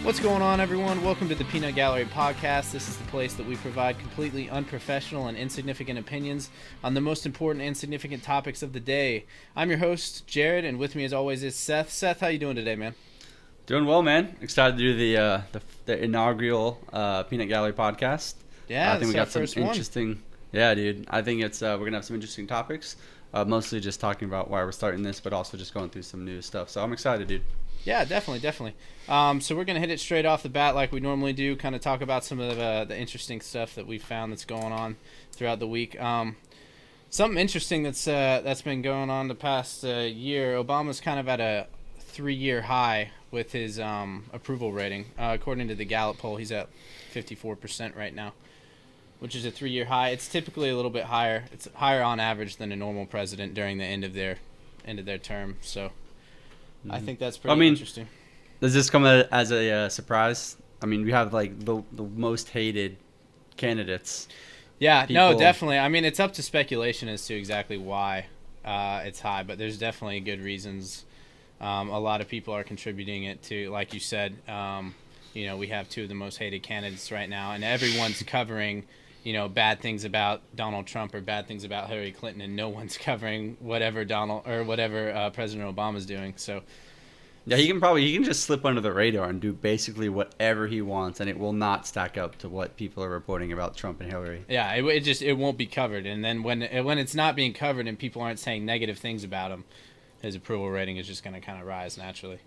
What's going on, everyone? Welcome to the Peanut Gallery Podcast. This is the place that we provide completely unprofessional and insignificant opinions on the most important and significant topics of the day. I'm your host, Jared, and with me as always is Seth. Seth, how you doing today, man? Doing well, man. Excited to do the inaugural Peanut Gallery Podcast. Yeah, I think we got some interesting one. Yeah, dude. I think it's we're gonna have some interesting topics. Mostly just talking about why we're starting this, but also just going through some new stuff. So I'm excited, dude. Yeah, definitely. So we're going to hit it straight off the bat like we normally do, kind of talk about some of the interesting stuff that we found that's going on throughout the week. Something interesting that's been going on the past year, Obama's kind of at a 3-year high with his approval rating. According to the Gallup poll, he's at 54% right now, which is a 3-year high. It's typically a little bit higher. It's higher on average than a normal president during the end of their term, so I think that's pretty interesting. Does this come as a surprise? I mean, we have like the most hated candidates. Yeah, no, definitely. I mean, it's up to speculation as to exactly why it's high, but there's definitely good reasons. A lot of people are contributing it to, like you said, we have two of the most hated candidates right now, and everyone's covering bad things about Donald Trump or bad things about Hillary Clinton, and no one's covering whatever President Obama's doing. So yeah, he can just slip under the radar and do basically whatever he wants, and it will not stack up to what people are reporting about Trump and Hillary. Yeah, it won't be covered, and then when it's not being covered and people aren't saying negative things about him, his approval rating is just going to kind of rise naturally.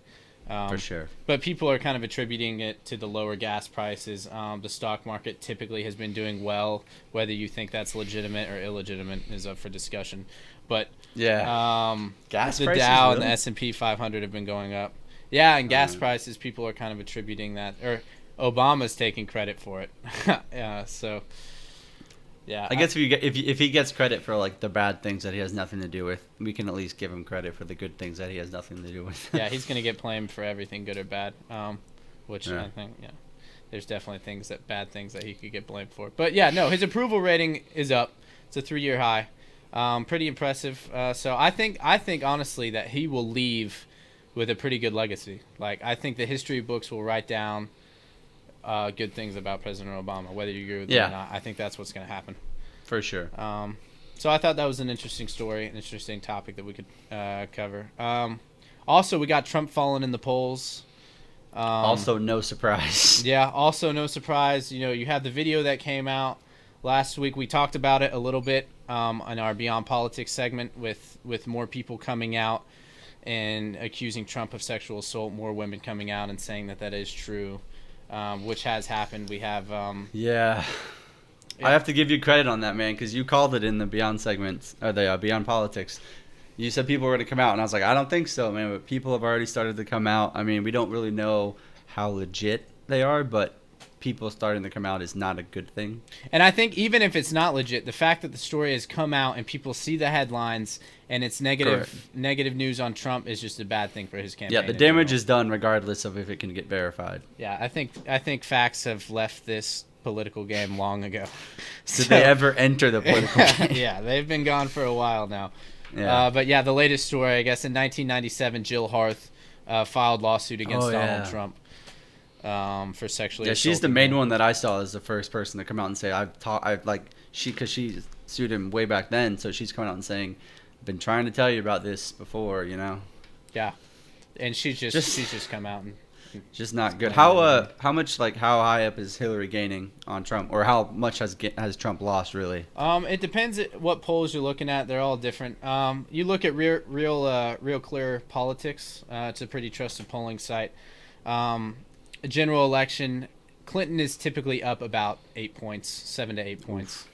For sure. But people are kind of attributing it to the lower gas prices. The stock market typically has been doing well. Whether you think that's legitimate or illegitimate is up for discussion. But yeah, gas the Dow and the S&P 500 have been going up. Yeah, and gas prices, people are kind of attributing that, or Obama's taking credit for it. Yeah, so yeah. I guess if he gets credit for like the bad things that he has nothing to do with, we can at least give him credit for the good things that he has nothing to do with. Yeah, he's going to get blamed for everything, good or bad. Which I think, there's definitely bad things that he could get blamed for. But yeah, no, his approval rating is up. It's a 3-year high. Pretty impressive. So I think honestly that he will leave with a pretty good legacy. Like, I think the history books will write down good things about President Obama, whether you agree with it or not. I think that's what's going to happen. For sure. So I thought that was an interesting story, an interesting topic that we could cover. Also, we got Trump falling in the polls. Also, no surprise. Yeah, also no surprise. You had the video that came out last week. We talked about it a little bit on our Beyond Politics segment with more people coming out and accusing Trump of sexual assault, more women coming out and saying that is true. Which has happened. We have I have to give you credit on that, man, because you called it in the Beyond segment, or the Beyond Politics. You said people were going to come out, and I was like, I don't think so, man, but people have already started to come out. I mean, we don't really know how legit they are, but people starting to come out is not a good thing. And I think even if it's not legit, the fact that the story has come out and people see the headlines and it's negative news on Trump is just a bad thing for his campaign. Yeah, the damage is done regardless of if it can get verified. Yeah, I think facts have left this political game long ago. Did they ever enter the political game? Yeah, they've been gone for a while now. Yeah. But yeah, the latest story, I guess, in 1997, Jill Harth filed lawsuit against Donald Trump for sexually assaulting she's the main one that I saw as the first person to come out and say because she sued him way back then, so she's coming out and saying, I've been trying to tell you about this before, Yeah, and she's just come out and just not good. How high up is Hillary gaining on Trump, or how much has Trump lost really? It depends what polls you're looking at. They're all different. You look at Real Clear Politics. It's a pretty trusted polling site. A general election, Clinton is typically up about 8 points, 7 to 8 points.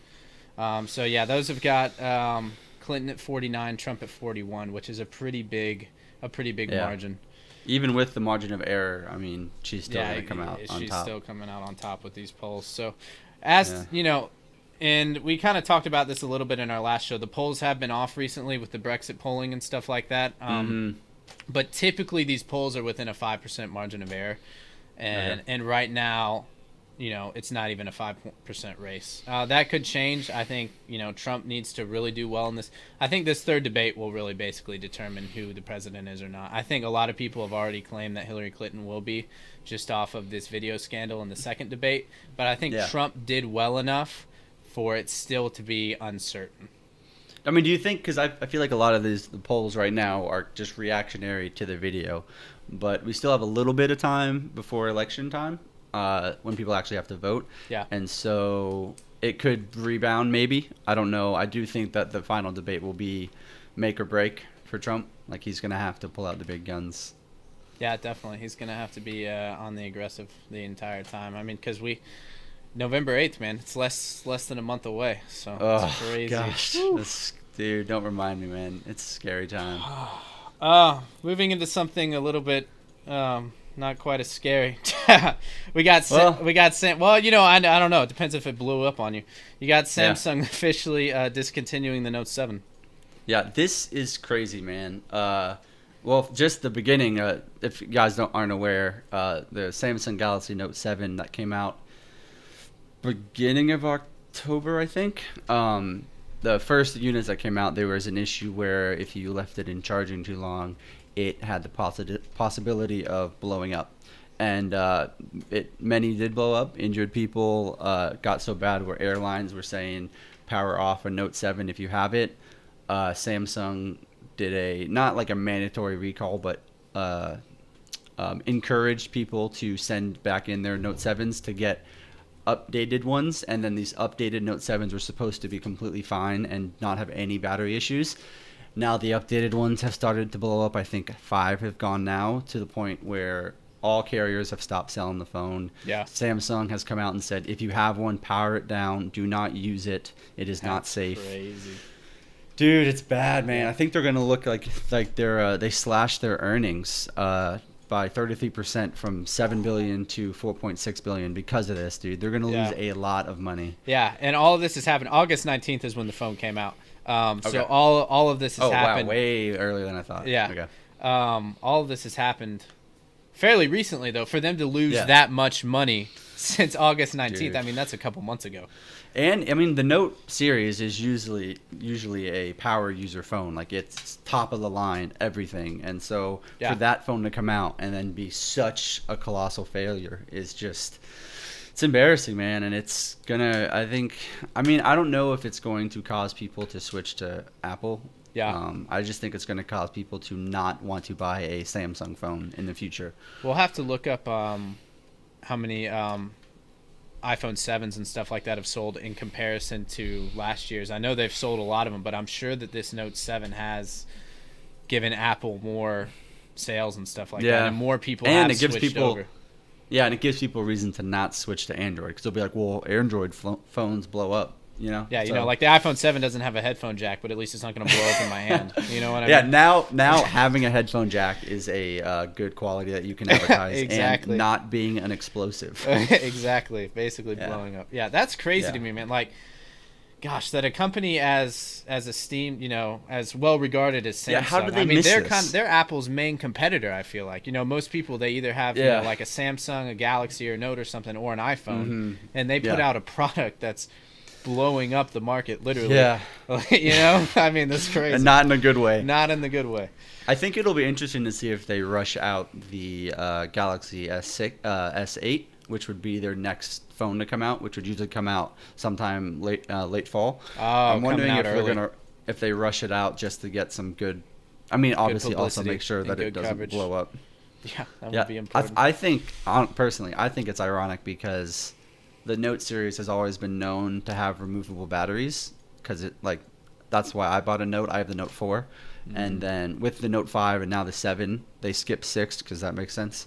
So yeah, those have got Clinton at 49, Trump at 41, which is a pretty big margin. Even with the margin of error, I mean, she's still going to come out on top. She's still coming out on top with these polls. So, and we kind of talked about this a little bit in our last show. The polls have been off recently with the Brexit polling and stuff like that. But typically these polls are within a 5% margin of error. And right now, it's not even a 5% race. That could change. I think, Trump needs to really do well in this. I think this third debate will really basically determine who the president is or not. I think a lot of people have already claimed that Hillary Clinton will be, just off of this video scandal in the second debate. But I think Trump did well enough for it still to be uncertain. I mean, do you think, because I feel like a lot of the polls right now are just reactionary to the video, but we still have a little bit of time before election time when people actually have to vote. Yeah. And so it could rebound maybe. I don't know. I do think that the final debate will be make or break for Trump. Like, he's going to have to pull out the big guns. Yeah, definitely. He's going to have to be on the aggressive the entire time. I mean, because November 8th, man, it's less than a month away. So it's crazy. Gosh. Dude, don't remind me, man. It's a scary time. Moving into something a little bit not quite as scary. we got Sam. Well, I don't know. It depends if it blew up on you. You got Samsung officially discontinuing the Note 7. Yeah, this is crazy, man. Well, just the beginning. If you guys aren't aware, the Samsung Galaxy Note 7 that came out beginning of October, I think. The first units that came out, there was an issue where if you left it in charging too long, it had the possibility of blowing up. And many did blow up. Injured people, got so bad where airlines were saying power off a Note 7 if you have it. Samsung did not like a mandatory recall, but encouraged people to send back in their Note 7s to get updated ones, and then these updated Note 7s were supposed to be completely fine and not have any battery issues. Now the updated ones have started to blow up. I think 5 have gone now, to the point where all carriers have stopped selling the phone. Yeah. Samsung has come out and said, if you have one, power it down. Do not use it. It is not safe. Crazy. Dude, it's bad, man. I think they're going to look like they slashed their earnings by 33% from $7 billion to $4.6 billion because of this, dude. They're going to lose a lot of money. Yeah, and all of this has happened. August 19th is when the phone came out. So all of this has happened. Wow, way earlier than I thought. Yeah. Okay. All of this has happened fairly recently, though. For them to lose that much money since August 19th, dude. I mean, that's a couple months ago. And I mean, the Note series is usually a power user phone. Like, it's top of the line, everything. And so for that phone to come out and then be such a colossal failure is just, it's embarrassing, man. And it's gonna, I don't know if it's going to cause people to switch to Apple. Yeah. I just think it's going to cause people to not want to buy a Samsung phone in the future. We'll have to look up how many iPhone 7s and stuff like that have sold in comparison to last year's. I know they've sold a lot of them, but I'm sure that this Note 7 has given Apple more sales and stuff like that, and more people have switched over. Yeah, and it gives people a reason to not switch to Android, because they'll be like, well, Android phones blow up. Yeah, like the iPhone 7 doesn't have a headphone jack, but at least it's not going to blow up in my hand. You know what I mean? Yeah, now having a headphone jack is a good quality that you can advertise. Exactly. And not being an explosive. Exactly. Basically blowing up. Yeah, that's crazy to me, man. Like, gosh, that a company as esteemed, as well regarded as Samsung. Yeah, how did they miss this? They're Apple's main competitor, I feel like. Most people, they either have like a Samsung, a Galaxy, or Note or something, or an iPhone, and they put out a product that's blowing up the market, literally. Yeah. I mean, that's crazy. And not in a good way. Not in the good way. I think it'll be interesting to see if they rush out the Galaxy S8, which would be their next phone to come out, which would usually come out sometime late fall. Oh, I'm wondering if they rush it out just to get some good. I mean, obviously, also make sure that it doesn't blow up. Yeah, that would be important. I think, personally, it's ironic because the Note series has always been known to have removable batteries, because that's why I bought a Note. I have the Note 4. And then with the Note 5 and now the 7, they skipped 6 because that makes sense.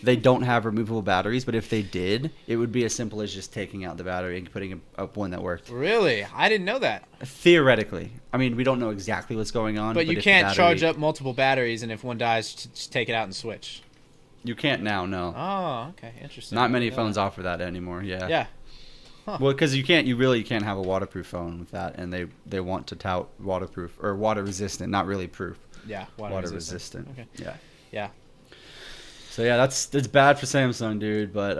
They don't have removable batteries, but if they did, it would be as simple as just taking out the battery and putting up one that worked. Really? I didn't know that. Theoretically. I mean, we don't know exactly what's going on. But you can't charge up multiple batteries, and if one dies, just take it out and switch. You can't now, no. Oh, okay. Interesting. Not many phones offer that anymore, yeah. Yeah. Huh. Well, because you really can't have a waterproof phone with that, and they want to tout waterproof or water resistant, not really proof. Yeah, water resistant. Okay. Yeah. Yeah. So yeah, that's bad for Samsung, dude. But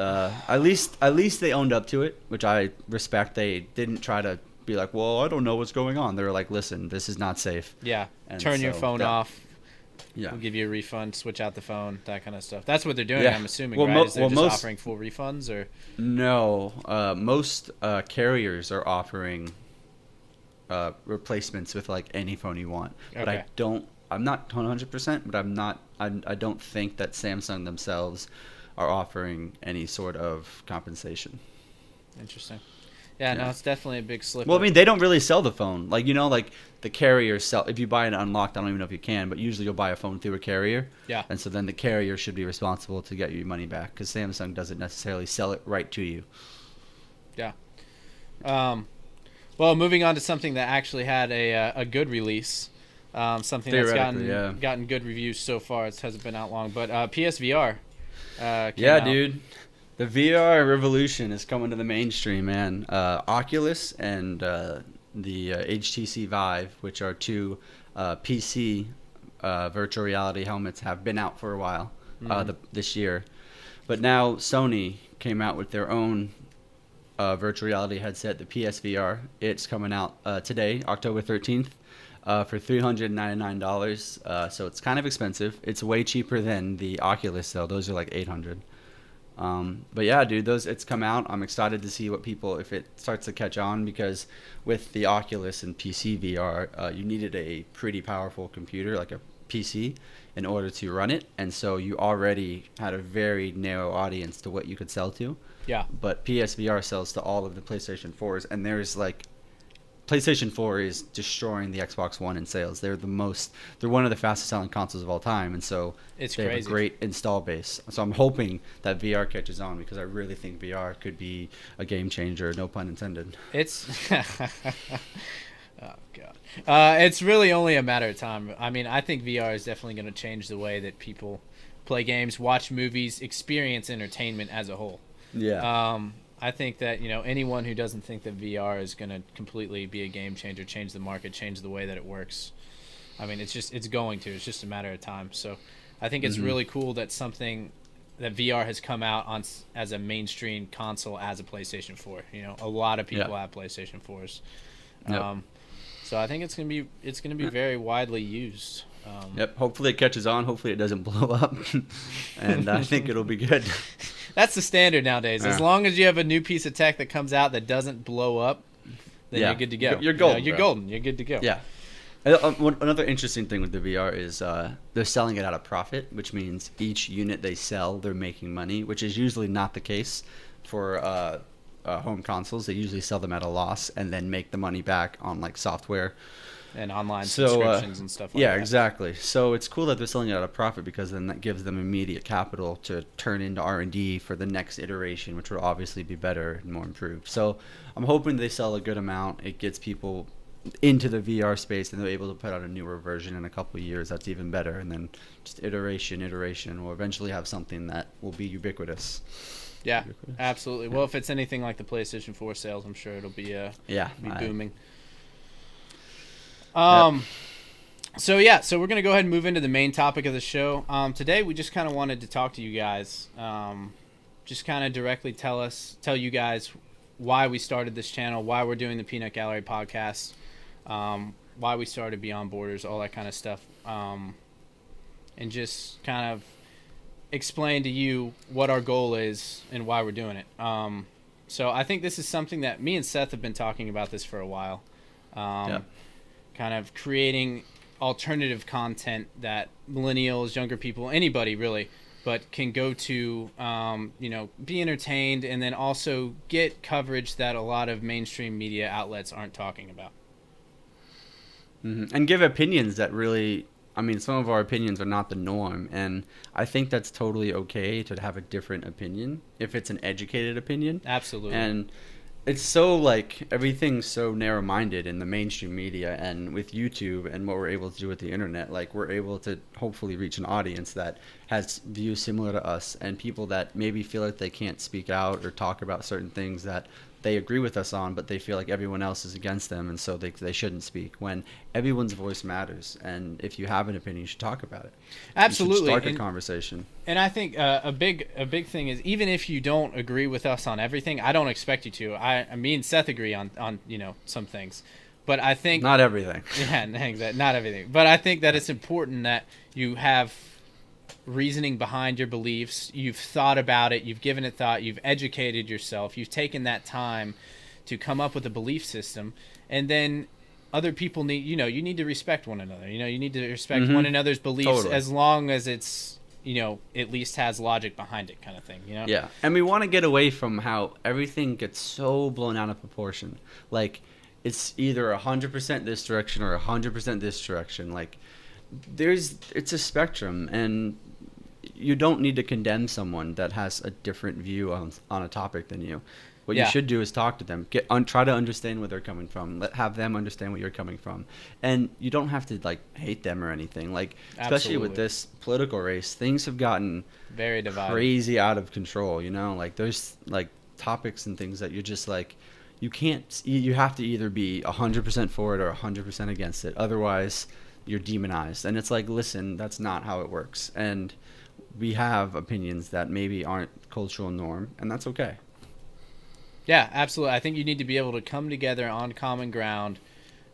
at least they owned up to it, which I respect. They didn't try to be like, well, I don't know what's going on. They were like, listen, this is not safe. Yeah. And Turn your so phone off. Yeah. We'll give you a refund. Switch out the phone. That kind of stuff. That's what they're doing. Yeah. I'm assuming, Well, right? Is they're well, just most offering full refunds, or no, most carriers are offering replacements with like any phone you want. But Okay. I'm not 100%, but I don't think that Samsung themselves are offering any sort of compensation. Interesting. Yeah, no, Yeah. it's definitely a big slip. Well, I up. mean, they don't really sell the phone. Like, like the carriers sell, if you buy it unlocked, I don't even know if you can, but usually you'll buy a phone through a carrier. Yeah. And so then the carrier should be responsible to get you your money back because Samsung doesn't necessarily sell it right to you. Yeah. Well, moving on to something that actually had a good release. Something that's gotten good reviews so far. It hasn't been out long, but PSVR. Came out. Dude. The VR revolution is coming to the mainstream, man. Oculus and the HTC Vive, which are two PC virtual reality helmets, have been out for a while this year. But now Sony came out with their own virtual reality headset, the PSVR. It's coming out today, October 13th, for $399. So it's kind of expensive. It's way cheaper than the Oculus, though. Those are like $800. But yeah, dude, it's come out. I'm excited to see if it starts to catch on, because with the Oculus and PC VR, you needed a pretty powerful computer, like a PC, in order to run it. And so you already had a very narrow audience to what you could sell to. Yeah. But PSVR sells to all of the PlayStation 4s, and there's like PlayStation 4 is destroying the Xbox One in sales. They're one of the fastest selling consoles of all time, and so It's they crazy. have a great install base. So I'm hoping that VR catches on, because I really think VR could be a game changer, no pun intended. It's oh god, it's really only a matter of time. I mean, I think VR is definitely going to change the way that people play games, watch movies, experience entertainment as a whole. Yeah. I think that anyone who doesn't think that VR is going to completely be a game changer, change the market, change the way that it works, I mean, it's going to. It's just a matter of time. So I think it's really cool that that VR has come out as a mainstream console as a PlayStation 4. A lot of people have PlayStation 4s. Yep. So I think it's gonna be very widely used. Yep. Hopefully it catches on. Hopefully it doesn't blow up, and I think it'll be good. That's the standard nowadays. As long as you have a new piece of tech that comes out that doesn't blow up, then you're good to go. You're golden. You're golden. You're good to go. Yeah. Another interesting thing with the VR is they're selling it at a profit, which means each unit they sell, they're making money, which is usually not the case for home consoles. They usually sell them at a loss and then make the money back on like software and online subscriptions and stuff like that. Yeah, exactly. So it's cool that they're selling it at a profit, because then that gives them immediate capital to turn into R&D for the next iteration, which will obviously be better and more improved. So I'm hoping they sell a good amount. It gets people into the VR space, and they're able to put out a newer version in a couple of years that's even better, and then just iteration, we'll eventually have something that will be ubiquitous. Yeah, absolutely. Well, if it's anything like the PlayStation 4 sales, I'm sure it'll be booming. So we're gonna go ahead and move into the main topic of the show. Today we just kind of wanted to talk to you guys, just kind of directly tell you guys why we started this channel, why we're doing the Peanut Gallery podcast, why we started Beyond Borders, all that kind of stuff, and just kind of explain to you what our goal is and why we're doing it. So I think this is something that me and Seth have been talking about this for a while. Kind of creating alternative content that millennials, younger people, anybody really, but can go to, be entertained, and then also get coverage that a lot of mainstream media outlets aren't talking about. And give opinions that really, some of our opinions are not the norm, and I think that's totally okay to have a different opinion if it's an educated opinion. Absolutely. And it's so everything's so narrow-minded in the mainstream media, and with YouTube and what we're able to do with the internet, we're able to hopefully reach an audience that has views similar to us, and people that maybe feel like they can't speak out or talk about certain things that they agree with us on, but they feel like everyone else is against them, and so they shouldn't speak. When everyone's voice matters, and if you have an opinion, you should talk about it. Absolutely, you should start a conversation. And I think a big thing is, even if you don't agree with us on everything, I don't expect you to. Me and Seth agree on some things, but I think not everything. Yeah, exactly, not everything. But I think that it's important that you have reasoning behind your beliefs. You've thought about it, you've given it thought, you've educated yourself, you've taken that time to come up with a belief system, and then other people need, you need to respect one another. You need to respect one another's beliefs, totally, as long as it's, at least has logic behind it, kind of thing. Yeah, and we want to get away from how everything gets so blown out of proportion. Like, it's either 100% this direction or 100% this direction. Like, it's a spectrum, and you don't need to condemn someone that has a different view on a topic than you. What you should do is talk to them, try to understand where they're coming from, have them understand where you're coming from, and you don't have to hate them or anything. Like, especially with this political race, things have gotten very divided, crazy out of control. Like, there's topics and things that you're just you have to either be 100% for it or 100% against it. Otherwise, you're demonized. And it's listen, that's not how it works. And we have opinions that maybe aren't cultural norm, and that's okay. Yeah, absolutely. I think you need to be able to come together on common ground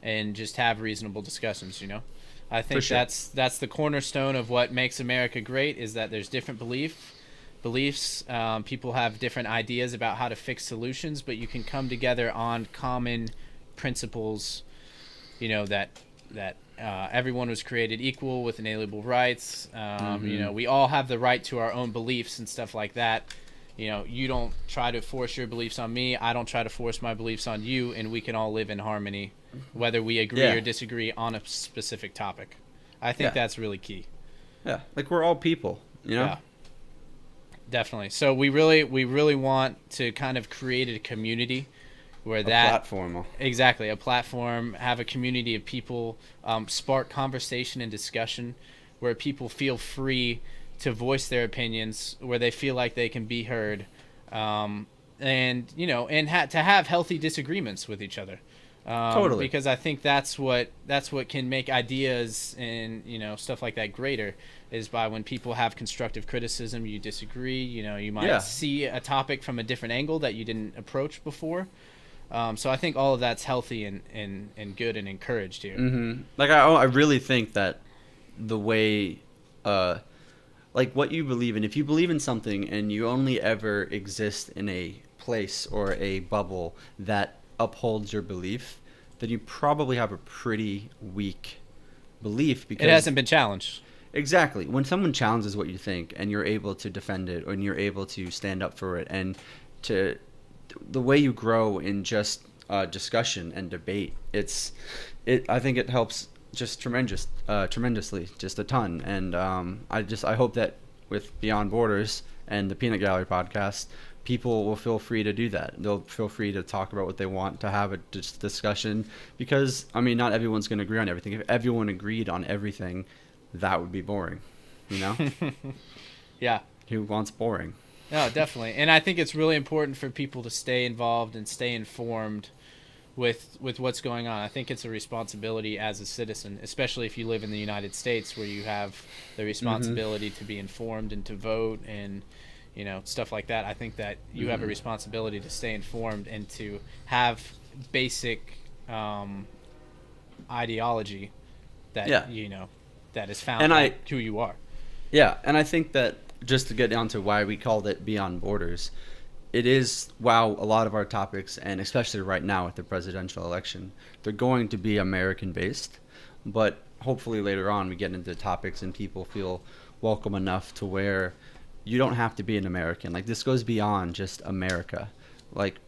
and just have reasonable discussions, I think that's the cornerstone of what makes America great, is that there's different beliefs. People have different ideas about how to fix solutions, but you can come together on common principles, that everyone was created equal with inalienable rights. We all have the right to our own beliefs and stuff like that. You don't try to force your beliefs on me. I don't try to force my beliefs on you, and we can all live in harmony, whether we agree or disagree on a specific topic. I think that's really key. Yeah, we're all people, Yeah, definitely. So we really want to kind of create a community where platform. Exactly, a platform, have a community of people, spark conversation and discussion where people feel free to voice their opinions, where they feel like they can be heard, and to have healthy disagreements with each other. Totally. Because I think that's what can make ideas and stuff like that greater, is by when people have constructive criticism. You disagree, you might see a topic from a different angle that you didn't approach before. So I think all of that's healthy and good and encouraged here. Mm-hmm. I really think that the way what you believe in, if you believe in something and you only ever exist in a place or a bubble that upholds your belief, then you probably have a pretty weak belief, because it hasn't been challenged. Exactly. When someone challenges what you think and you're able to defend it, and you're able to stand up for it, and the way you grow in just discussion and debate, I think it helps just tremendously, just a ton. And I hope that with Beyond Borders and the Peanut Gallery podcast, people will feel free to do that. They'll feel free to talk about what they want, to have a discussion, because not everyone's going to agree on everything. If everyone agreed on everything, that would be boring, Yeah. Who wants boring? No, definitely. And I think it's really important for people to stay involved and stay informed with what's going on. I think it's a responsibility as a citizen, especially if you live in the United States, where you have the responsibility to be informed and to vote and stuff like that. I think that you have a responsibility to stay informed and to have basic ideology that that is found in who you are. Yeah, and I think that, just to get down to why we called it Beyond Borders, it is, while a lot of our topics, and especially right now with the presidential election, they're going to be American-based, but hopefully later on we get into topics and people feel welcome enough to where you don't have to be an American. This goes beyond just America.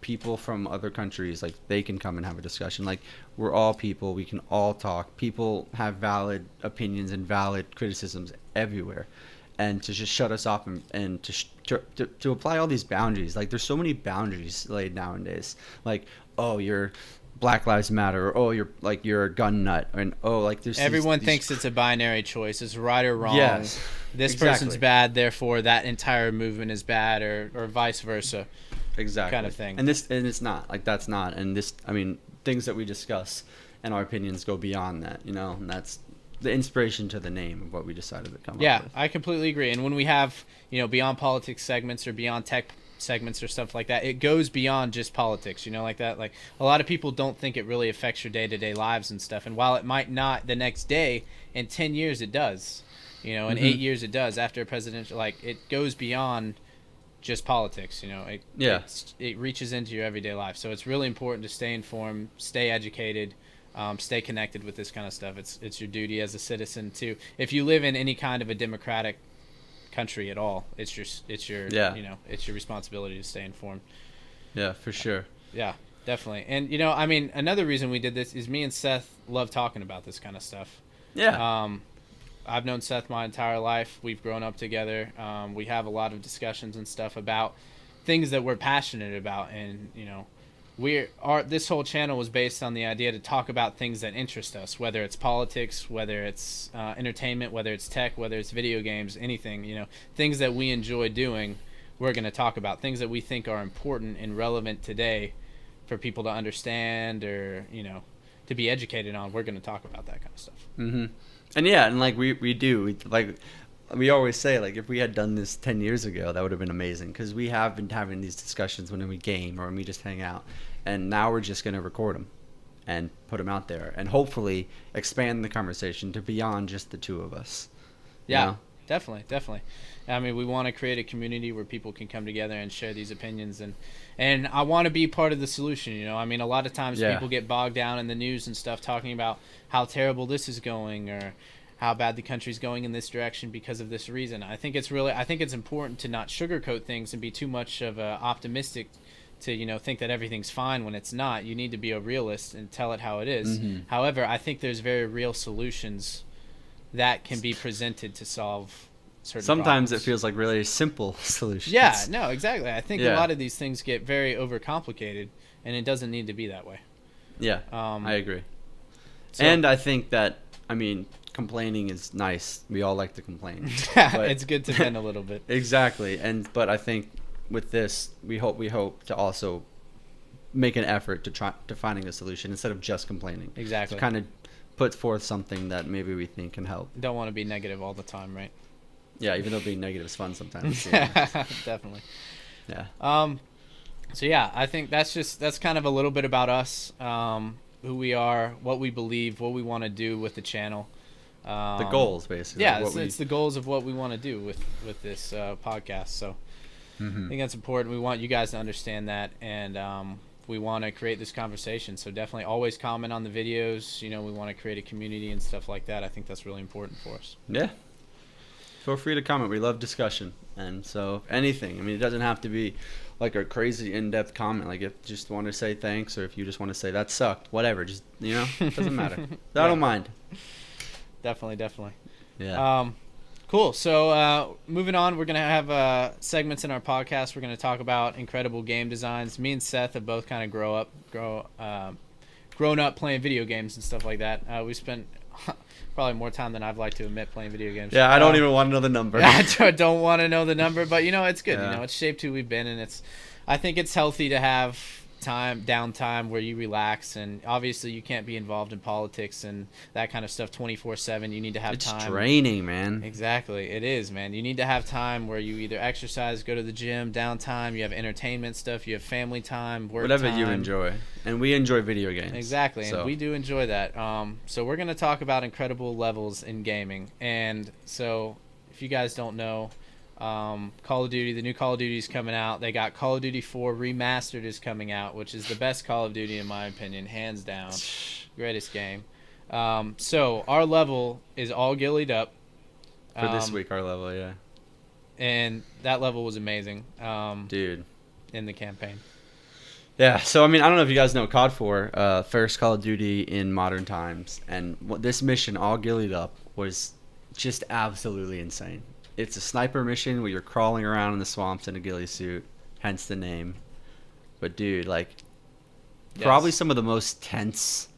People from other countries, they can come and have a discussion. We're all people. We can all talk. People have valid opinions and valid criticisms everywhere. And to just shut us off and to apply all these boundaries. There's so many boundaries laid nowadays. You're Black Lives Matter, or you're a gun nut, and there's everyone thinks it's a binary choice. It's right or wrong. Yes, this person's bad, therefore that entire movement is bad, or vice versa. exactly kind of thing. And it's not like that's not. And this, I mean, things that we discuss and our opinions go beyond that, you know, and that's the inspiration to the name of what we decided to come up Yeah, with. I completely agree. And when we have, beyond politics segments or beyond tech segments or stuff like that, it goes beyond just politics, like that. Like, a lot of people don't think it really affects your day-to-day lives and stuff. And while it might not the next day, in 10 years it does. In 8 years it does. After a presidential, like, it goes beyond just politics. It reaches into your everyday life. So it's really important to stay informed, stay educated, stay connected with this kind of stuff. It's your duty as a citizen to, if you live in any kind of a democratic country at all, it's your it's your responsibility to stay informed. Yeah, for sure. Yeah, definitely. And another reason we did this is me and Seth love talking about this kind of stuff. Yeah. I've known Seth my entire life. We've grown up together. We have a lot of discussions and stuff about things that we're passionate about, and this whole channel was based on the idea to talk about things that interest us, whether it's politics, whether it's entertainment, whether it's tech, whether it's video games, anything, things that we enjoy doing, we're going to talk about. Things that we think are important and relevant today for people to understand or, to be educated on, we're going to talk about that kind of stuff. Mm-hmm. And yeah, and like we always say, like, if we had done this 10 years ago, that would have been amazing, because we have been having these discussions when we game or when we just hang out, and now we're just going to record them and put them out there and hopefully expand the conversation to beyond just the two of us. Yeah, definitely. I mean, we want to create a community where people can come together and share these opinions, and I want to be part of the solution. I mean, a lot of times people get bogged down in the news and stuff talking about how terrible this is going or how bad the country's going in this direction because of this reason. I think it's important to not sugarcoat things and be too much of a optimistic to think that everything's fine when it's not. You need to be a realist and tell it how it is. Mm-hmm. However, I think there's very real solutions that can be presented to solve certain Sometimes problems. it feels like really simple solutions. Yeah, no, exactly. I think a lot of these things get very overcomplicated, and it doesn't need to be that way. Yeah, I agree. So, and I think that, I mean, complaining is nice. We all like to complain. It's good to vent a little bit. Exactly. But I think with this, we hope to also make an effort to finding a solution instead of just complaining. Exactly. To kind of put forth something that maybe we think can help. Don't want to be negative all the time, right? Yeah, even though being negative is fun sometimes. Definitely. Yeah. So yeah, I think that's kind of a little bit about us, who we are, what we believe, what we want to do with the channel. The goals, basically. Yeah, it's the goals of what we want to do with this podcast. So I think that's important. We want you guys to understand that, and we want to create this conversation. So definitely always comment on the videos. We want to create a community and stuff like that. I think that's really important for us. Yeah. Feel free to comment. We love discussion. And so anything. I mean, it doesn't have to be like a crazy in-depth comment. Like, if you just want to say thanks, or if you just want to say that sucked, whatever. Just, it doesn't matter. I don't mind. Definitely. Yeah. Cool. So moving on, we're going to have segments in our podcast. We're going to talk about incredible game designs. Me and Seth have both kind of grown up playing video games and stuff like that. We spent probably more time than I've liked to admit playing video games. Yeah, I don't even want to know the number. I don't want to know the number, but it's good. Yeah. It's shaped who we've been, and I think it's healthy to have downtime where you relax, and obviously you can't be involved in politics and that kind of stuff 24/7. You need to have time. It's draining, man. Exactly, it is, man. You need to have time where you either exercise, go to the gym, downtime. You have entertainment stuff. You have family time, work whatever time. you enjoy, and we enjoy video games. Exactly, and we do enjoy that. So we're gonna talk about incredible levels in gaming, and so if you guys don't know. Call of Duty, the new Call of Duty is coming out. They got Call of Duty 4 Remastered is coming out, which is the best Call of Duty in my opinion, hands down. Greatest game. So our level is all gillied up. For this week, our level, yeah. And that level was amazing. Dude. In the campaign. Yeah, so I mean, I don't know if you guys know COD 4, first Call of Duty in modern times, and this mission, all gillied up, was just absolutely insane. It's a sniper mission where you're crawling around in the swamps in a ghillie suit, hence the name. But dude, probably some of the most tense,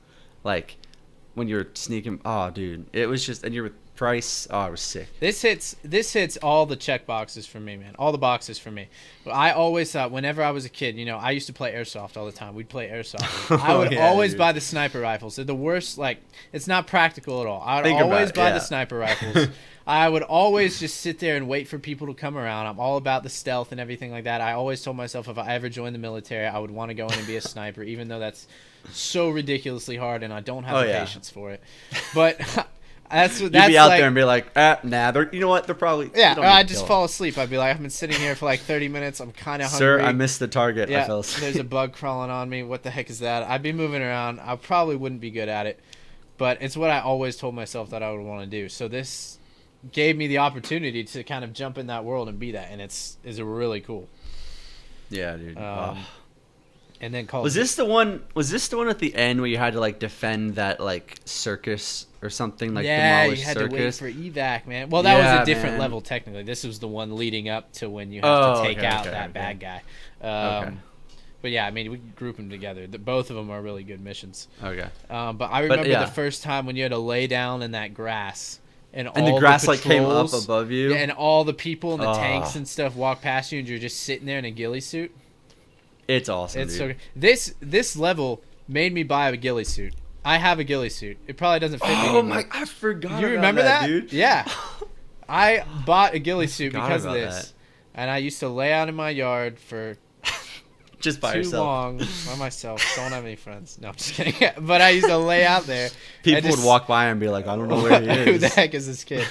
when you're sneaking. Oh, dude, it was just, and you're with price. Oh, it was sick. This hits all the check boxes for me, man. All the boxes for me. But I always thought, whenever I was a kid, I used to play airsoft all the time. We'd play airsoft. I would always buy the sniper rifles. They're the worst. Like, it's not practical at all. I would always buy the sniper rifles. I would always just sit there and wait for people to come around. I'm all about the stealth and everything like that. I always told myself if I ever joined the military, I would want to go in and be a sniper, even though that's so ridiculously hard and I don't have the patience for it. But You'd be out there and be like, nah, you know what? They're probably... Yeah, I'd just fall asleep. I'd be like, I've been sitting here for like 30 minutes. I'm kind of hungry. Sir, I missed the target. Yeah, I fell asleep. There's a bug crawling on me. What the heck is that? I'd be moving around. I probably wouldn't be good at it. But it's what I always told myself that I would want to do. So this gave me the opportunity to kind of jump in that world and be that. And it's really cool. Yeah, dude. And then was this the one at the end where you had to like defend that like circus or something, like demolished you had circus? to wait for evac, man. Well, that was a different level technically. This was the one leading up to when you have to take out that bad guy. But yeah, I mean, we group them together. Both of them are really good missions. Okay. But I remember the first time when you had to lay down in that grass. And all the grass patrols, like came up above you. Yeah, and all the people and the tanks and stuff walk past you, and you're just sitting there in a ghillie suit. It's awesome. It's dude. So this level made me buy a ghillie suit. I have a ghillie suit. It probably doesn't fit me anymore. Oh my! I forgot. You remember that, dude? Yeah. I bought a ghillie suit because of this, and I used to lay out in my yard for just by too yourself. long by myself. Don't have any friends. No, I'm just kidding. But I used to lay out there. People would walk by and be like, "I don't know where he is. Who the heck is this kid?"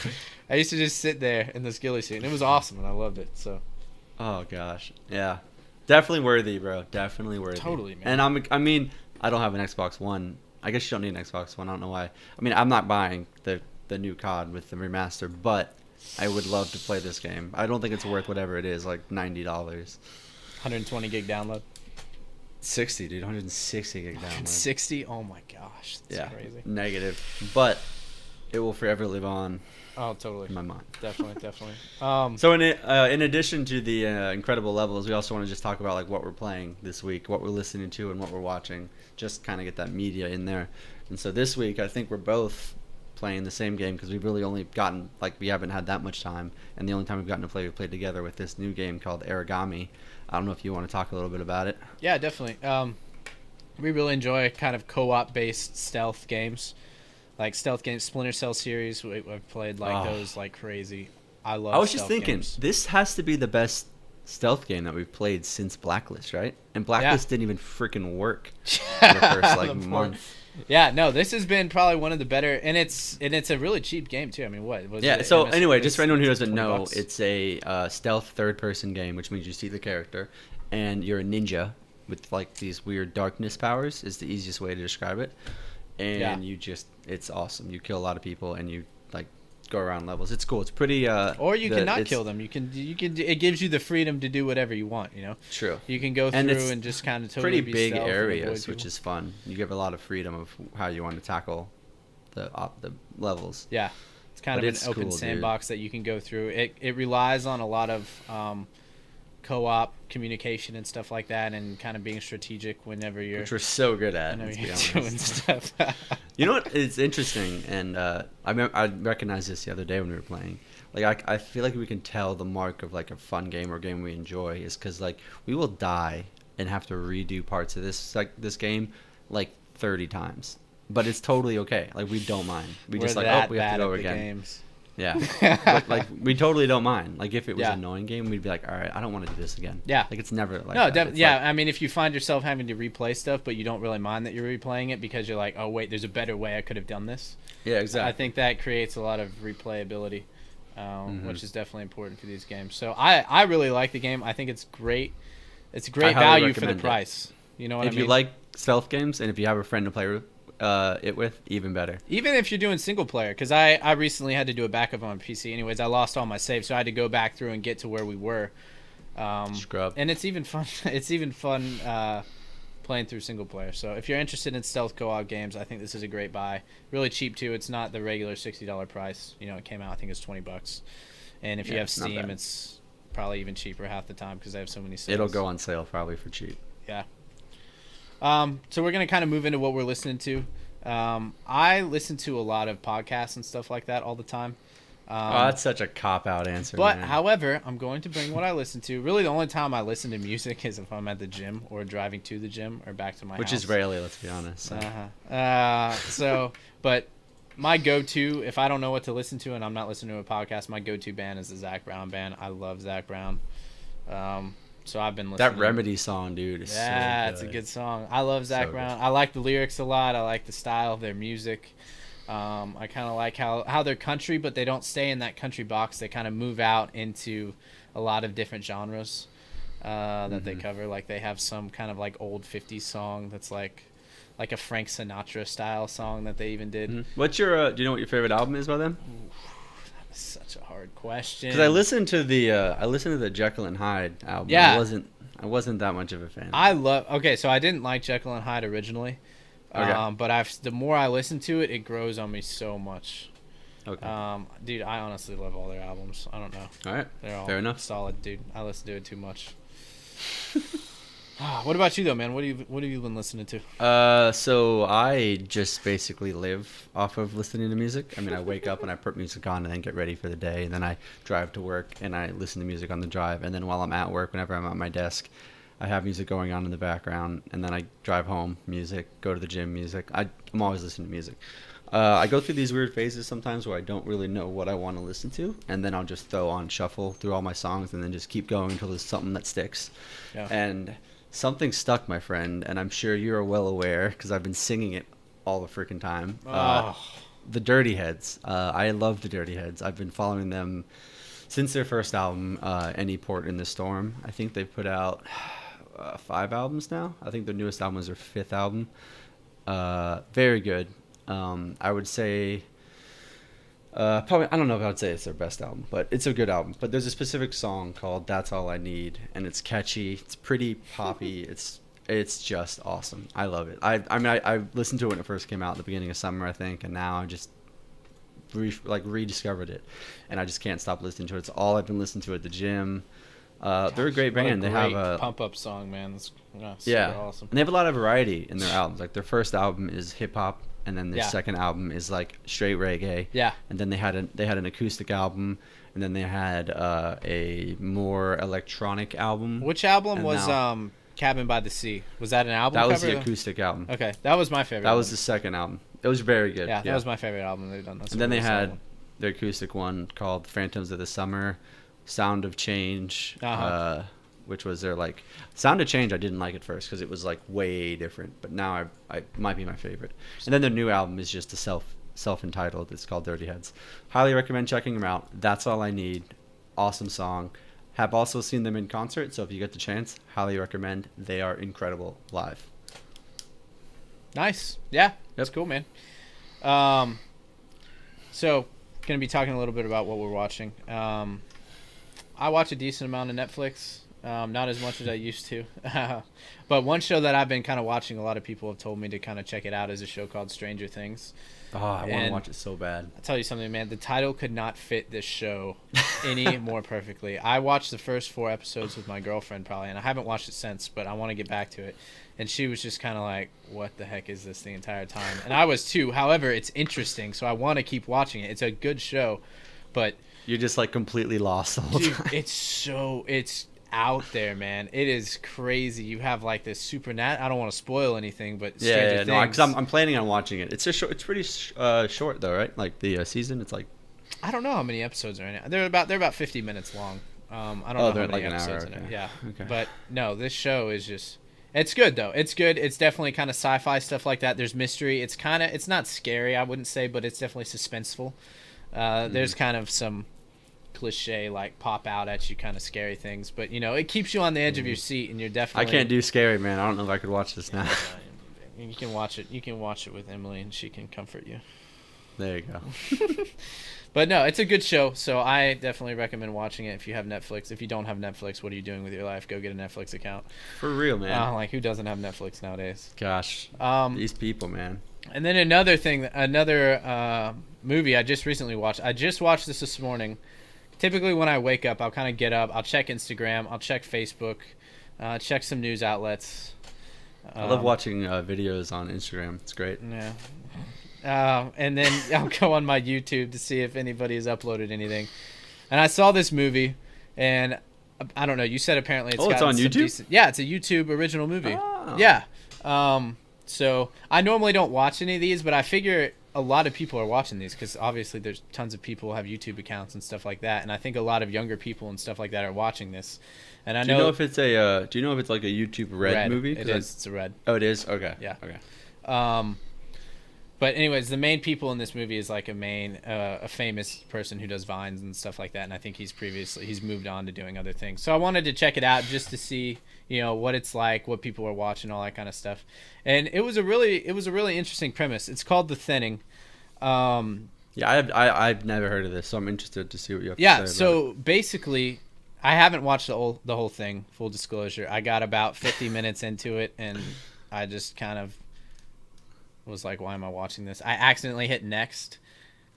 I used to just sit there in this ghillie suit, and it was awesome, and I loved it. So. Oh gosh, yeah. Definitely worthy, bro. Definitely worthy. Totally, man. And I mean, I don't have an Xbox One. I guess you don't need an Xbox One. I don't know why. I mean, I'm not buying the new COD with the remaster, but I would love to play this game. I don't think it's worth whatever it is, like $90. 120 gig download. 60, dude. 160 gig download. 160? Oh my gosh. That's crazy. Negative. But it will forever live on. Oh, totally. In my mind. Definitely. So in addition to the incredible levels, we also want to just talk about like what we're playing this week, what we're listening to, and what we're watching. Just kind of get that media in there. And so this week, I think we're both playing the same game because we've really only gotten we haven't had that much time, and the only time we've gotten to play, we played together with this new game called Origami. I don't know if you want to talk a little bit about it. Yeah, definitely. We really enjoy kind of co-op based stealth games. Like stealth games, Splinter Cell series, I've played those like crazy. I was just thinking, games. This has to be the best stealth game that we've played since Blacklist, right? And Blacklist didn't even freaking work for the first month. Yeah, no, this has been probably one of the better, and it's a really cheap game too. I mean, what was it? So anyway, just for anyone who doesn't know, it's a stealth third-person game, which means you see the character, and you're a ninja with like these weird darkness powers. Is the easiest way to describe it. And it's awesome. You kill a lot of people, and you like go around levels. It's cool. It's pretty. Or you can not kill them. You can. It gives you the freedom to do whatever you want. True. You can go through and just kind of totally pretty big areas, which is fun. You give a lot of freedom of how you want to tackle the levels. Yeah, it's kind of an open sandbox that you can go through. It relies on a lot of co-op communication and stuff like that, and kind of being strategic whenever you're. Which we're so good at. Whenever you're doing stuff. You know what? It's interesting, and I recognized this the other day when we were playing. Like I feel like we can tell the mark of like a fun game or game we enjoy is because like we will die and have to redo parts of this game like 30 times, but it's totally okay. Like we don't mind. We just we have to go again. Games. Yeah, but like we totally don't mind. Like if it was an annoying game, we'd be like, all right, I don't want to do this again. Yeah, like it's never like no, that. I mean, if you find yourself having to replay stuff, but you don't really mind that you're replaying it because you're like, oh wait, there's a better way I could have done this. Yeah, exactly. I think that creates a lot of replayability, which is definitely important for these games. So I really like the game. I think it's great. It's a great value for the price. You know what I mean? If you like stealth games and if you have a friend to play with. Even better. Even if you're doing single player, because I recently had to do a backup on PC. Anyways, I lost all my saves, so I had to go back through and get to where we were. Scrub. And it's even fun. It's even fun playing through single player. So if you're interested in stealth co-op games, I think this is a great buy. Really cheap too. It's not the regular $60 price. It came out. I think it's $20. And if you have Steam, it's probably even cheaper half the time because they have so many sales. It'll go on sale probably for cheap. Yeah. So we're going to kind of move into what we're listening to. I listen to a lot of podcasts and stuff like that all the time. That's such a cop-out answer, But, man. however, I'm going to bring what I listen to. Really, the only time I listen to music is if I'm at the gym or driving to the gym or back to my house. Which is rarely, let's be honest. So. But my go-to, if I don't know what to listen to and I'm not listening to a podcast, my go-to band is the Zac Brown Band. I love Zac Brown. So I've been listening. That Remedy song, dude, is so Yeah, good. it's a good song. I love Zac So Brown. good. I like the lyrics a lot. I like the style of their music. I kind of like how they're country, but they don't stay in that country box. They kind of move out into a lot of different genres that they cover. Like they have some kind of like old 50s song that's like a Frank Sinatra style song that they even did. What's your? Do you know what your favorite album is by them? That's such a hard question. Because I listened to the Jekyll and Hyde album. Yeah. I wasn't that much of a fan. Okay, so I didn't like Jekyll and Hyde originally. Okay. But the more I listen to it, it grows on me so much. Okay. Dude, I honestly love all their albums. I don't know. All right. They're all Fair enough. solid, dude. I listen to it too much. What about you though, man? What have you been listening to? So I just basically live off of listening to music. I mean, I wake up and I put music on and then get ready for the day, and then I drive to work and I listen to music on the drive, and then while I'm at work, whenever I'm at my desk, I have music going on in the background, and then I drive home, music, go to the gym, music. I'm always listening to music. I go through these weird phases sometimes where I don't really know what I want to listen to, and then I'll just throw on shuffle through all my songs and then just keep going until there's something that sticks. Yeah. And something stuck, my friend, and I'm sure you're well aware because I've been singing it all the freaking time. The Dirty Heads. I love the Dirty Heads. I've been following them since their first album, Any Port in the Storm. I think they've put out 5 albums now. I think their newest album was their 5th album. Very good. I would say probably, I don't know if I would say it's their best album, but it's a good album. But there's a specific song called That's All I Need, and it's catchy. It's pretty poppy. It's just awesome. I love it. I listened to it when it first came out at the beginning of summer, I think, and now I just rediscovered it, and I just can't stop listening to it. It's all I've been listening to at the gym. They're a great band. They have a pump up song, man. That's yeah, super awesome. and they have a lot of variety in their albums. Like their first album is hip hop, and then their second album is like straight reggae. Yeah. And then they had an acoustic album, and then they had a more electronic album. Which album And was now- Cabin by the Sea? Was that an album That was cover? the acoustic album. Okay, that was my favorite. That was one. the second album. It was very good. Yeah, that was my favorite album they've done. That's And a then they really solid had one. their acoustic one called Phantoms of the Summer, Sound of Change, which was their like Sound of Change. I didn't like at first because it was like way different, but now I might be my favorite. And then their new album is just a self-entitled. It's called Dirty Heads. Highly recommend checking them out. That's All I Need. Awesome song. Have also seen them in concert, so if you get the chance, highly recommend. They are incredible live. Nice. Yeah, that's cool, man. So, going to be talking a little bit about what we're watching. I watch a decent amount of Netflix, not as much as I used to. But one show that I've been kind of watching, a lot of people have told me to kind of check it out, is a show called Stranger Things. Oh, I want to And watch it so bad. I'll tell you something, man. The title could not fit this show any more perfectly. I watched the first 4 episodes with my girlfriend probably, and I haven't watched it since, but I want to get back to it. And she was just kind of like, what the heck is this the entire time? And I was too. However, it's interesting, so I want to keep watching it. It's a good show, but... You're just like completely lost the whole Dude, time. it's out there, man. It is crazy. You have like this I don't want to spoil anything, but Stranger Things. No, because I'm planning on watching it. It's it's pretty short though, right? Like the season, it's like I don't know how many episodes are in it. They're about 50 minutes long. I don't know they're how many like an episodes hour, in it. okay. Yeah. Okay. But no, this show is just it's good though. It's good. It's definitely kind of sci-fi stuff like that. There's mystery. It's not scary, I wouldn't say, but it's definitely suspenseful. There's kind of some cliche like pop out at you kind of scary things, but it keeps you on the edge of your seat, and you're definitely I can't do scary, man. I don't know if I could watch this now. You can watch it with Emily, and she can comfort you. There you go. But no, it's a good show, so I definitely recommend watching it if you have Netflix. If you don't have Netflix, what are you doing with your life? Go get a Netflix account. For real, man. Like, who doesn't have Netflix nowadays? Gosh, these people, man. And then another movie I just recently watched. I just watched this morning. Typically when I wake up, I'll kind of get up, I'll check Instagram, I'll check Facebook, check some news outlets. I love watching videos on Instagram. It's great. Yeah. And then I'll go on my YouTube to see if anybody has uploaded anything. And I saw this movie, and I don't know. You said apparently it's on YouTube? Yeah, it's a YouTube original movie. Oh. Yeah. So I normally don't watch any of these, but I figure a lot of people are watching these because obviously there's tons of people who have YouTube accounts and stuff like that, and I think a lot of younger people and stuff like that are watching this. And I know. Do you know if it's a? Do you know if it's like a YouTube Red movie? It is. It's a Red. Oh, it is. Okay. Yeah. Okay. But anyways, the main people in this movie is like a famous person who does Vines and stuff like that, and I think he's moved on to doing other things. So I wanted to check it out just to see, what it's like, what people are watching, all that kind of stuff. And it was a really interesting premise. It's called The Thinning. Yeah, I've never heard of this, so I'm interested to see what you have to say. Yeah, so basically, I haven't watched the whole thing. Full disclosure, I got about 50 minutes into it, and I just kind of was like, why am I watching this? I accidentally hit next,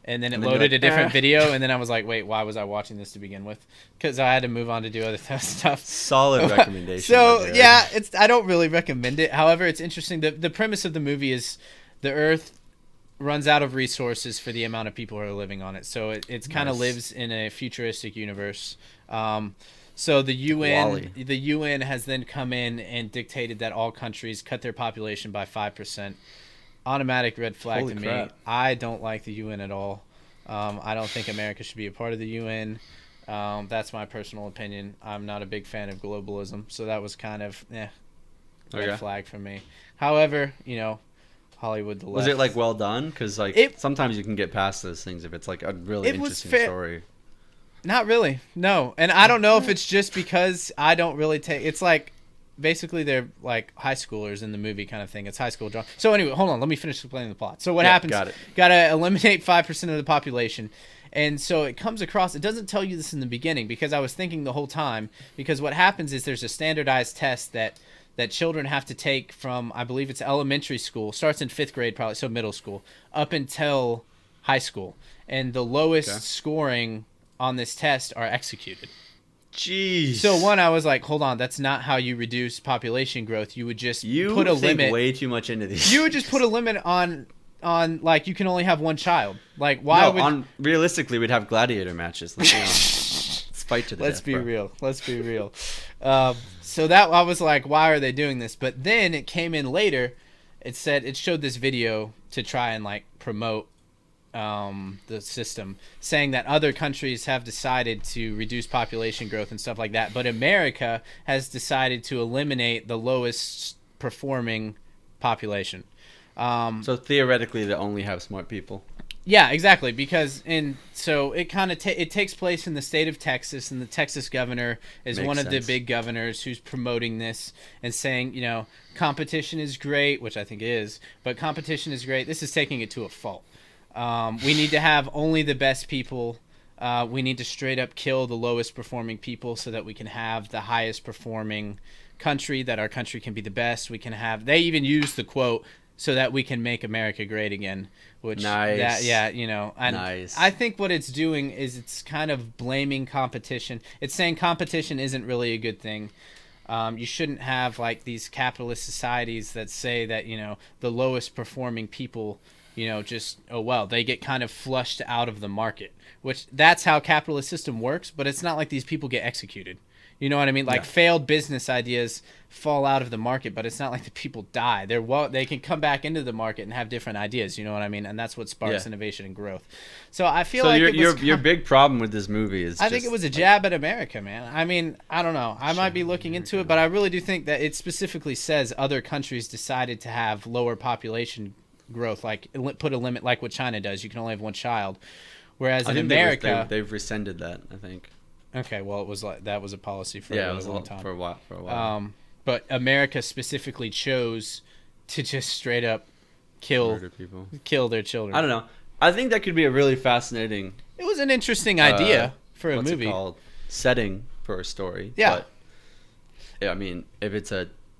and then it loaded a different video, and then I was like, wait, why was I watching this to begin with? Because I had to move on to do other stuff. Solid recommendation. So yeah, I don't really recommend it. However, it's interesting. The premise of the movie is the Earth runs out of resources for the amount of people who are living on it. So it's kind of lives in a futuristic universe. So the UN has then come in and dictated that all countries cut their population by 5%. Automatic red flag Holy to crap. me. I don't like the UN at all. I don't think America should be a part of the UN. That's my personal opinion. I'm not a big fan of globalism, so that was kind of red flag for me. However, Hollywood, the left. Was it like well done? Because sometimes you can get past those things if it's like a really interesting story. Not really, no. And I don't know if it's just because I don't really take. It's like basically they're like high schoolers in the movie kind of thing. It's high school drama. So anyway, hold on. Let me finish explaining the plot. So what happens? Got to eliminate 5% of the population. And so it comes across, it doesn't tell you this in the beginning because I was thinking the whole time, because what happens is there's a standardized test that children have to take from, I believe it's elementary school, starts in 5th grade probably, so middle school, up until high school. And the lowest scoring on this test are executed. Jeez. So I was like, hold on, that's not how you reduce population growth. You would just put a limit. Way too much into these. You would just put a limit on like you can only have one child. Like realistically we'd have gladiator matches. Let's fight to the Let's death. Let's be real. So that I was like, why are they doing this? But then it came in later. It showed this video to try and like promote the system, saying that other countries have decided to reduce population growth and stuff like that, but America has decided to eliminate the lowest performing population. So theoretically, they only have smart people. Yeah, exactly. Because so it kind of it takes place in the state of Texas, and the Texas governor is one of the big governors who's promoting this and saying, competition is great, which I think it is, but competition is great. This is taking it to a fault. We need to have only the best people. We need to straight up kill the lowest performing people so that we can have the highest performing country, that our country can be the best. They even use the quote, so that we can make America great again. Which nice. Nice. I think what it's doing is it's kind of blaming competition. It's saying competition isn't really a good thing. You shouldn't have like these capitalist societies that say that, the lowest performing people, they get kind of flushed out of the market, which that's how capitalist system works, but it's not like these people get executed. You know what I mean? Like failed business ideas fall out of the market, but it's not like the people die. They can come back into the market and have different ideas. You know what I mean? And that's what sparks innovation and growth. So I feel like your big problem with this movie is I think it was a jab at America, man. I mean, I don't know. I might be looking into it, but I really do think that it specifically says other countries decided to have lower population growth, like put a limit, like what China does. You can only have one child, whereas in America they've rescinded that. I think. Okay, well, it was like that was a policy for a long time. For a while. But America specifically chose to just straight up kill their children. I don't know. I think that could be a really fascinating. It was an interesting idea for a movie. What's it called? Setting for a story. Yeah. But, I mean, if it's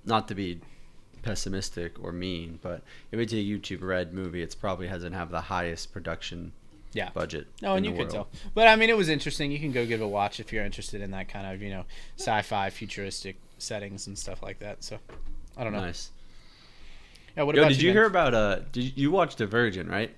not to be pessimistic or mean, but if it's a YouTube Red movie, it probably doesn't have the highest production. Budget. No, and you could tell. But I mean, it was interesting. You can go give it a watch if you're interested in that kind of, sci-fi, futuristic settings and stuff like that. So, I don't know. Nice. Yeah. What Yo, about did you man? hear about did you watch Divergent, right?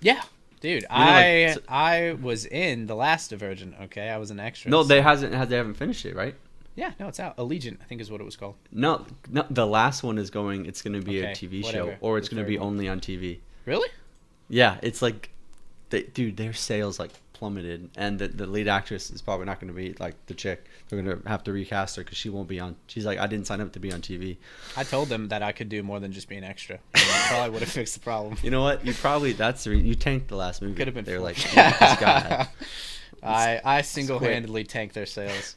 Yeah, dude. You know, like, I was in the last Divergent. Okay, I was an extra. no, so- they haven't finished it, right? Yeah, no, it's out. Allegiant, I think, is what it was called. No, the last one is going. It's going to be Okay, a TV whatever. show, or it's The going to third be one. only on TV. Really? Yeah, it's like, dude, their sales like plummeted, and the lead actress is probably not going to be like the chick. They're going to have to recast her because she won't be on. She's like, I didn't sign up to be on TV. I told them that I could do more than just be an extra. That probably would have fixed the problem. You know what? You probably you tanked the last movie. Could have been. They're fun. like, yeah, this guy. I single-handedly tanked their sales.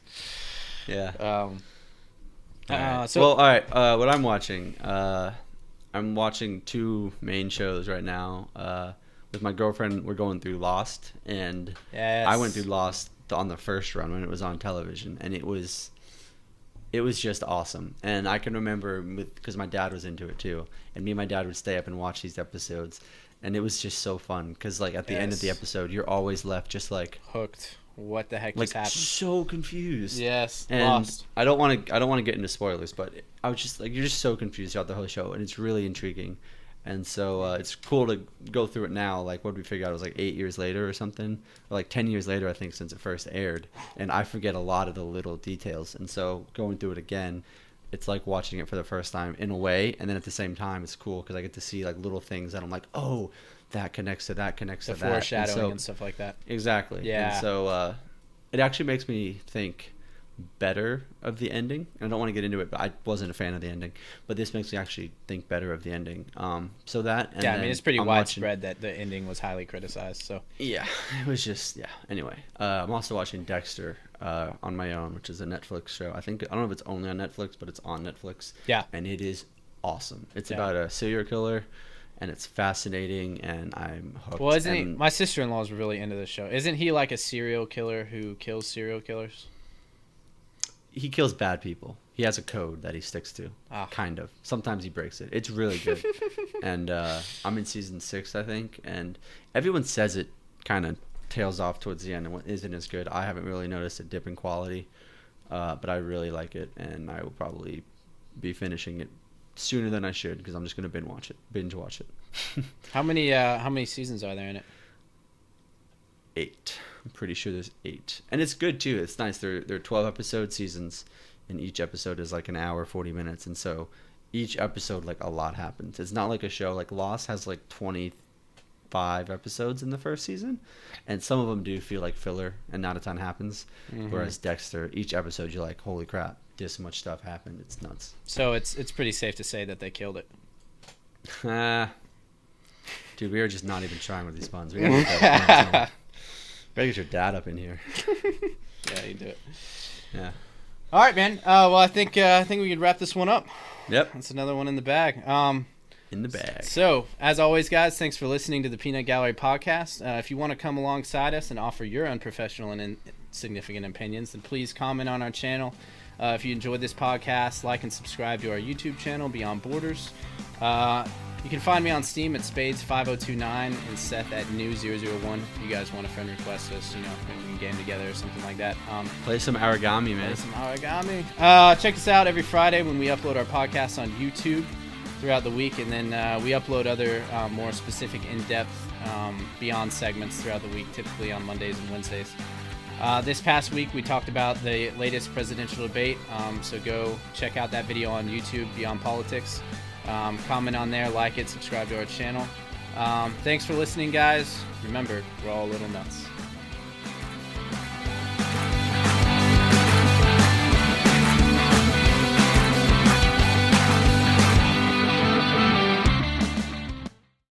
Yeah. So well, all right. What I'm watching, I'm watching two main shows right now. With my girlfriend, we're going through Lost, and yes. I went through Lost on the first run when it was on television, and it was just awesome. And I can remember because my dad was into it too, and me and my dad would stay up and watch these episodes, and it was just so fun because like at the end of the episode, you're always left just like hooked. What the heck like just happened? so confused. Yes, and lost. I don't want to get into spoilers, but I was just like, you're just so confused throughout the whole show, and it's really intriguing. And so it's cool to go through it now. Like, what did we figure out? It was like 8 years later or something, or like 10 years later, I think, since it first aired. And I forget a lot of the little details. And so going through it again, it's like watching it for the first time in a way. And then at the same time, it's cool because I get to see like little things that I'm like, oh, that connects to that, connects The to that. foreshadowing and stuff like that. Exactly. Yeah. And so it actually makes me think better of the ending. I don't want to get into it, but I wasn't a fan of the ending. But this makes me actually think better of the ending. So that. And Yeah, I mean, it's pretty I'm widespread that the ending was highly criticized. So yeah, it was just Anyway, I'm also watching Dexter on my own, which is a Netflix show. I don't know if it's only on Netflix, but it's on Netflix. Yeah. And it is awesome. It's Yeah. about a serial killer, and it's fascinating, and I'm hooked. well, isn't he? My sister-in-law is really into this show. Isn't he like a serial killer who kills serial killers? He kills bad people. He has a code that he sticks to. Kind of. Sometimes he breaks it. It's really good. And I'm in season 6, I think. And everyone says it kind of tails off towards the end and isn't as good. I haven't really noticed a dip in quality. But I really like it. And I will probably be finishing it sooner than I should because I'm just going to binge watch it. How many seasons are there in it? 8. I'm pretty sure there's 8, and it's good too. It's nice. They're 12 episode seasons, and each episode is like an hour 40 minutes, and so each episode like a lot happens. It's not like a show like Lost has like 25 episodes in the first season, and some of them do feel like filler and not a ton happens. Mm-hmm. Whereas Dexter, each episode you're like, holy crap, this much stuff happened. It's nuts. So it's pretty safe to say that they killed it. Dude, we are just not even trying with these puns. We gotta get your dad up in here. Yeah, you do it. Yeah. All right, man. Well, I think we could wrap this one up. Yep. That's another one in the bag. In the bag. So, as always, guys, thanks for listening to the Peanut Gallery podcast. If you want to come alongside us and offer your unprofessional and insignificant opinions, then please comment on our channel. If you enjoyed this podcast, like and subscribe to our YouTube channel, Beyond Borders. You can find me on Steam at Spades5029 and Seth at New001. If you guys want a friend request us, maybe we can game together or something like that. Play some origami, man. Play some origami. Check us out every Friday when we upload our podcasts on YouTube throughout the week, and then we upload other more specific, in-depth, beyond segments throughout the week, typically on Mondays and Wednesdays. This past week, we talked about the latest presidential debate, so go check out that video on YouTube, Beyond Politics. Comment on there, like it, subscribe to our channel. Thanks for listening, guys. Remember, we're all a little nuts.